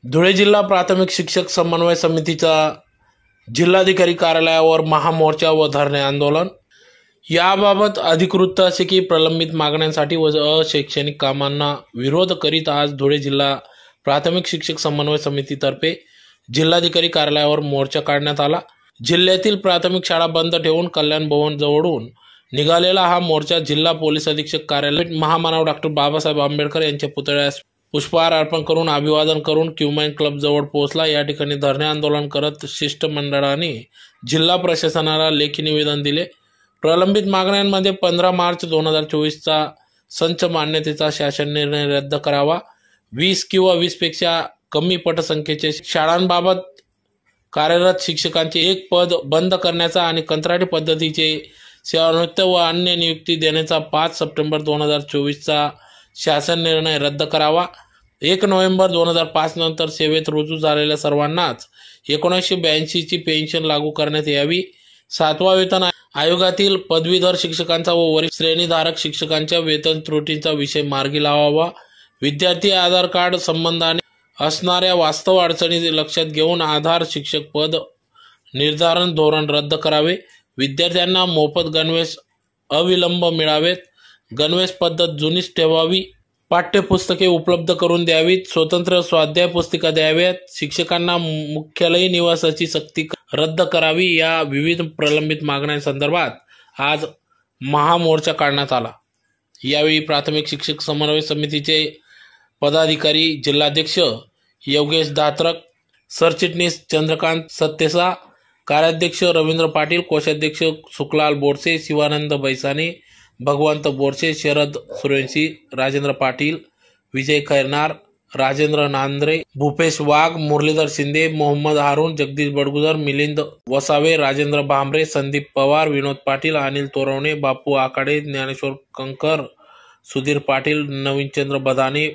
धुळे जिल्हा प्राथमिक शिक्षक समन्वय समितीचा जिल्हाधिकारी कार्यालयावर महामोर्चा व धरणे आंदोलन। याबाबत अधिकृत असे की प्रलंबित मागण्यांसाठी व अशैक्षणिक कामांना विरोध करीत आज धुळे जिल्हा प्राथमिक शिक्षक समन्वय समितीतर्फे जिल्हाधिकारी कार्यालयावर मोर्चा काढण्यात आला। जिल्ह्यातील प्राथमिक शाळा बंद ठेवून कल्याण भवन जवळून निघालेला हा मोर्चा जिल्हा पोलीस अधीक्षक कार्यालय महामानव डॉक्टर बाबासाहेब आंबेडकर यांच्या पुतळ्यास पुष्पहार अर्पण करून अभिवादन करून क्यूमाइन क्लब जवळ पोहोचला। या ठिकाणी धरणे आंदोलन करत शिष्टमंडळाने जिल्हा प्रशासनाला लेखी निवेदन दिले। प्रलंबित मागण्यांमध्ये 15 मार्च 2024 चा संच मान्यतेचा शासन निर्णय रद्द करावा, 20 किंवा 20 पेक्षा कमी पटसंख्येचे शाळांबाबत कार्यरत शिक्षकांचे एक पद बंद करण्याचा आणि कंत्राटी पद्धतीचे सेवानिवृत्ती व अन्य नियुक्ती देण्याचा 5 सप्टेंबर 2024 चा शासन निर्णय रद्द करावा। 1 नोव्हेंबर 2005 नंतर सेवेत रुजू झालेल्या सर्वांनाच 1982 ची पेन्शन लागू करण्यात यावी। 7वा वेतन आयोगातील पदवीधर शिक्षकांचा व वरिष्ठ श्रेणीधारक शिक्षकांच्या वेतन त्रुटींचा विषय मार्गी लावावा। विद्यार्थी आधार कार्ड संबंधाने असणाऱ्या वास्तव अडचणी लक्षात घेऊन आधार शिक्षक पद निर्धारण धोरण रद्द करावे। विद्यार्थ्यांना मोफत गणवेश अविलंब मिळावेत। गणवेश पद्धत जुनीच ठेवावी। पाठ्यपुस्तके उपलब्ध करून द्यावीत। स्वतंत्र स्वाध्याय पुस्तिका द्याव्यात। शिक्षकांना मुख्यालयी निवासाची सक्ती रद्द करावी। या विविध प्रलंबित मागण्यांसंदर्भात आज महामोर्चा काढण्यात आला। यावेळी प्राथमिक शिक्षक समन्वय समितीचे पदाधिकारी जिल्हाध्यक्ष योगेश दात्रक, सरचिटणीस चंद्रकांत सत्तेसा, कार्याध्यक्ष रवींद्र पाटील, कोषाध्यक्ष सुखलाल बोरसे, शिवानंद बैसाने, भगवंत बोरसे, शरद सूर्यवंशी, राजेंद्र पाटील, विजय खैरनार, राजेंद्र नांद्रे, भूपेश वाघ, मुरलीधर शिंदे, मोहम्मद हारून, जगदीश बडगुजर, मिलिंद वसावे, राजेंद्र भांबरे, संदीप पवार, विनोद पाटील, अनिल तोरवणे, बापू आखाडे, ज्ञानेश्वर कंकर, सुधीर पाटील, नवीनचंद्र बदाने,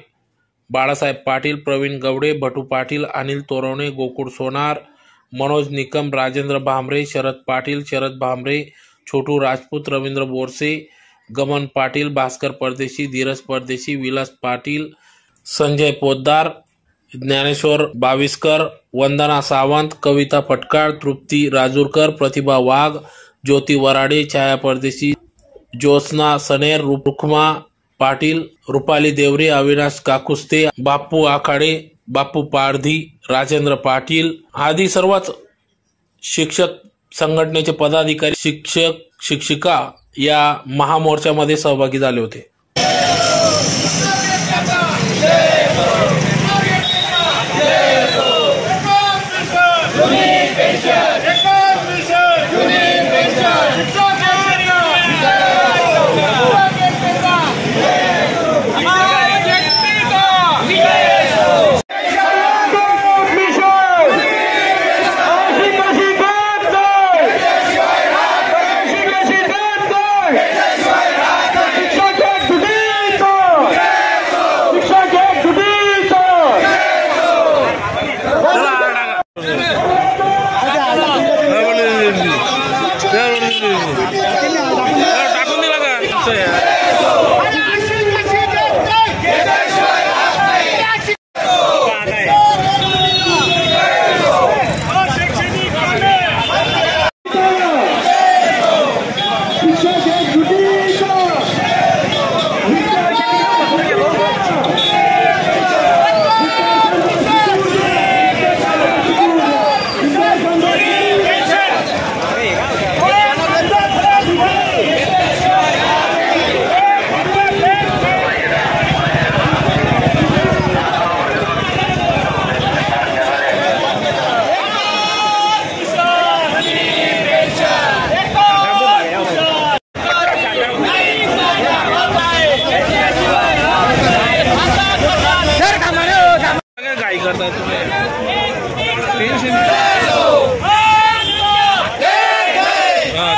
बाळासाहेब पाटील, प्रवीण गवडे, भटू पाटील, अनिल तोरवणे, गोकुळ सोनार, मनोज निकम, राजेंद्र भांबरे, शरद पाटील, शरद भांबरे, छोटू राजपूत, रवींद्र बोरसे, गमन पाटील, भास्कर परदेशी, धीरज परदेशी, विलास पाटील, संजय पोद्दार, ज्ञानेश्वर बाविस्कर, वंदना सावंत, कविता फटकाळ, तृप्ती राजूरकर, प्रतिभा वाघ, ज्योती वराडे, छाया परदेशी, ज्योत्सना सनेर, रुक्मा पाटील, रुपाली देवरे, अविनाश काकुस्ते, बापू आखाडे, बापू पारधी, राजेंद्र पाटील आदी सर्वच शिक्षक संघटनेचे पदाधिकारी, शिक्षक शिक्षिका या महामोर्चामध्ये सहभागी झाले होते।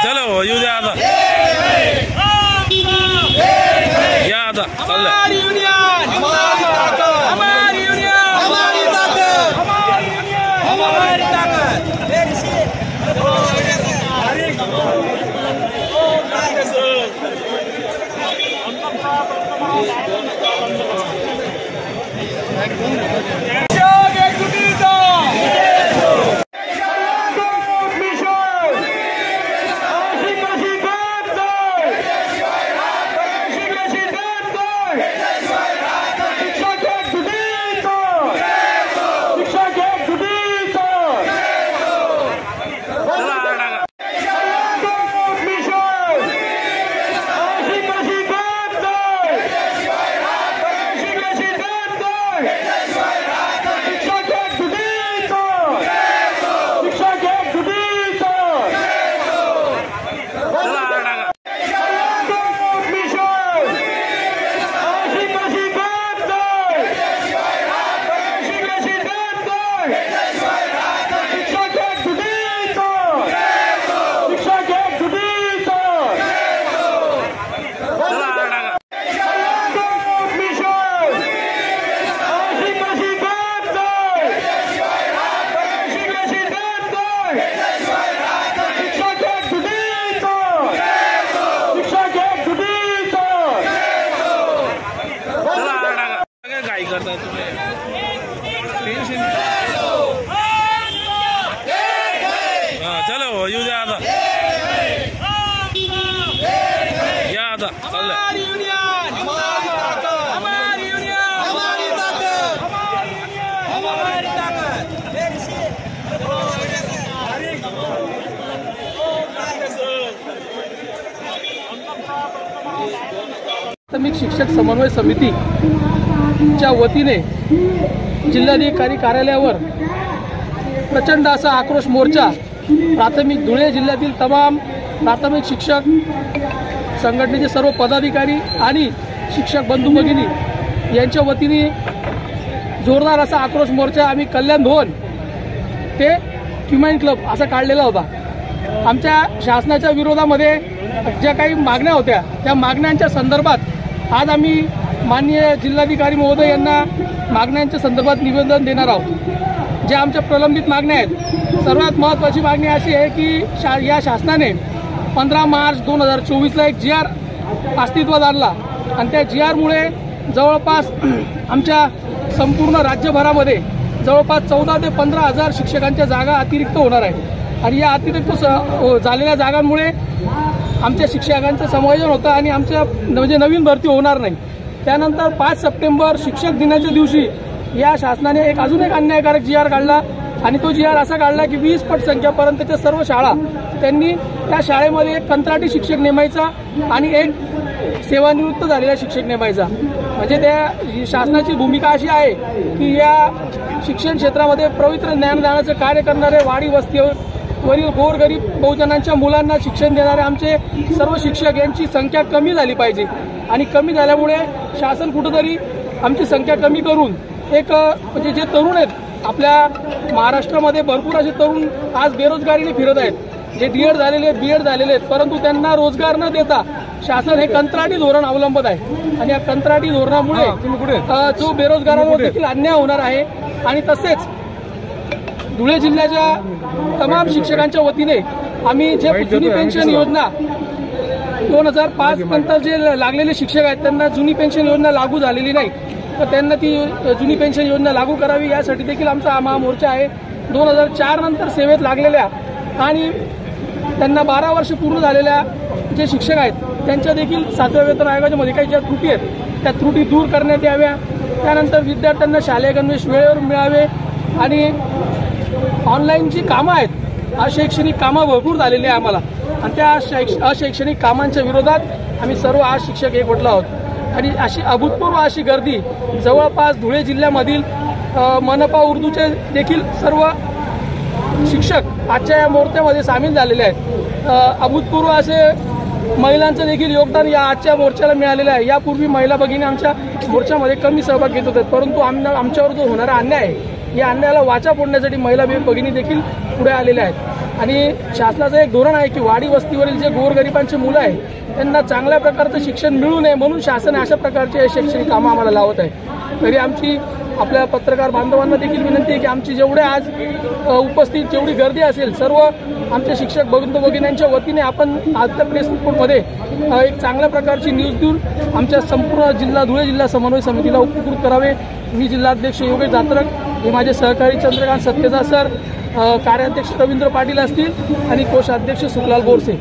चलो येऊ द्या आता, या आता चाललं काही करता तुम्ही? चलो येऊ द्या आता, या आता चाललंय. प्राथमिक शिक्षक समन्वय समितीच्या वतीने जिल्हाधिकारी कार्यालयावर प्रचंड असा आक्रोश मोर्चा प्राथमिक धुळे जिल्ह्यातील तमाम प्राथमिक शिक्षक संघटनेचे सर्व पदाधिकारी आणि शिक्षक बंधू भगिनी यांच्या वतीने जोरदार असा आक्रोश मोर्चा आम्ही कल्याण भवन ते ह्युमॅन क्लब असा काढलेला होता. आमच्या शासनाच्या विरोधामध्ये ज्या काही मागण्या होत्या त्या मागण्यांच्या संदर्भात आज आम्ही माननीय जिल्हाधिकारी महोदय यांना मागण्यांच्या संदर्भात निवेदन देणार आहोत. ज्या आमच्या प्रलंबित मागण्या आहेत, सर्वात महत्त्वाची मागणी अशी आहे की या शासनाने 15 मार्च 2024ला एक GR अस्तित्वात आणला आणि त्या GRमुळे जवळपास आमच्या संपूर्ण राज्यभरामध्ये जवळपास 14 ते 15 हजार शिक्षकांच्या जागा अतिरिक्त होणार आहेत आणि या अतिरिक्त झालेल्या जागांमुळे आमच्या शिक्षकांचं समायोजन होतं आणि आमच्या म्हणजे नवीन भरती होणार नाही. त्यानंतर 5 सप्टेंबर शिक्षक दिनाच्या दिवशी या शासनाने अजून एक अन्यायकारक GR काढला आणि तो GR असा काढला की 20 पट संख्यापर्यंतच्या सर्व शाळा त्यांनी त्या शाळेमध्ये एक कंत्राटी शिक्षक नेमायचा आणि एक सेवानिवृत्त झालेला शिक्षक नेमायचा. म्हणजे त्या शासनाची भूमिका अशी आहे की या शिक्षण क्षेत्रामध्ये पवित्र ज्ञानदानाचं कार्य करणारे वाडी वस्तीवरील गोरगरीब बहुजनांच्या मुलांना शिक्षण देणारे आमचे सर्व शिक्षक यांची संख्या कमी झाली पाहिजे आणि कमी झाल्यामुळे शासन कुठेतरी आमची संख्या कमी करून एक म्हणजे जे तरुण आहेत आपल्या महाराष्ट्रामध्ये भरपूर असे तरुण आज बेरोजगारीने फिरत आहेत, जे DED झालेले BEd झालेले आहेत, परंतु त्यांना रोजगार न देता शासन हे कंत्राटी धोरण अवलंबत आहे आणि या कंत्राटी धोरणामुळे जो बेरोजगारांवर देखील अन्याय होणार आहे. आणि तसेच धुळे जिल्ह्याच्या तमाम शिक्षकांच्या वतीने आम्ही जे जुनी पेन्शन योजना 2005 नंतर जे लागलेले शिक्षक आहेत त्यांना जुनी पेन्शन योजना लागू झालेली नाही, तर त्यांना ती जुनी पेन्शन योजना लागू करावी यासाठी देखील आमचा हा महामोर्चा आहे. 2004 नंतर सेवेत लागलेल्या आणि त्यांना 12 वर्ष पूर्ण झालेल्या जे शिक्षक आहेत त्यांच्या देखील 7व्या वेतन आयोगाच्या मध्ये काही ज्या त्रुटी आहेत त्या त्रुटी दूर करण्यात याव्या. त्यानंतर विद्यार्थ्यांना शालेय गणवेश वेळेवर मिळावे आणि ऑनलाईन जी कामं आहेत अशैक्षणिक कामं भरपूर झालेली आहे आम्हाला आणि त्या अशैक्षणिक कामांच्या विरोधात आम्ही सर्व आज शिक्षक एकवटलो आहोत. आणि अशी अभूतपूर्व अशी गर्दी जवळपास धुळे जिल्ह्यामधील मनपा उर्दूचे देखील सर्व शिक्षक आजच्या या मोर्चामध्ये सामील झालेले आहेत. अभूतपूर्व असे महिलांचं देखील योगदान या आजच्या मोर्चाला मिळालेलं आहे. यापूर्वी महिला भगिनी आमच्या मोर्चामध्ये कमी सहभाग घेत होत्या, परंतु आमच्यावर जो होणारा अन्याय आहे या अन्यायाला वाचा फोडण्यासाठी महिला भगिनी देखील पुढे आलेल्या आहेत. आणि शासनाचं एक धोरण आहे की वाडी वस्तीवरील जे गोरगरिबांची मुलं आहेत त्यांना चांगल्या प्रकारचं शिक्षण मिळू नये म्हणून शासन अशा प्रकारचे शैक्षणिक कामं आम्हाला लावत आहे. तरी आमची आपल्या पत्रकार बांधवांना देखील विनंती आहे की आमची जेवढे आज उपस्थित जेवढी गर्दी असेल सर्व आमच्या शिक्षक बंधू भगिनींच्या वतीने आपण आजच्या प्रेस रिपोर्टमध्ये एक चांगल्या प्रकारची न्यूज देऊन आमच्या संपूर्ण धुळे जिल्हा समन्वय समितीला उपकृत करावे. मी जिल्हाध्यक्ष योगेश जात्रक, हे माझे सहकारी चंद्रकांत सत्यजा सर, कार्याध्यक्ष रवींद्र पाटील असतील आणि कोषाध्यक्ष सुखलाल बोरसे.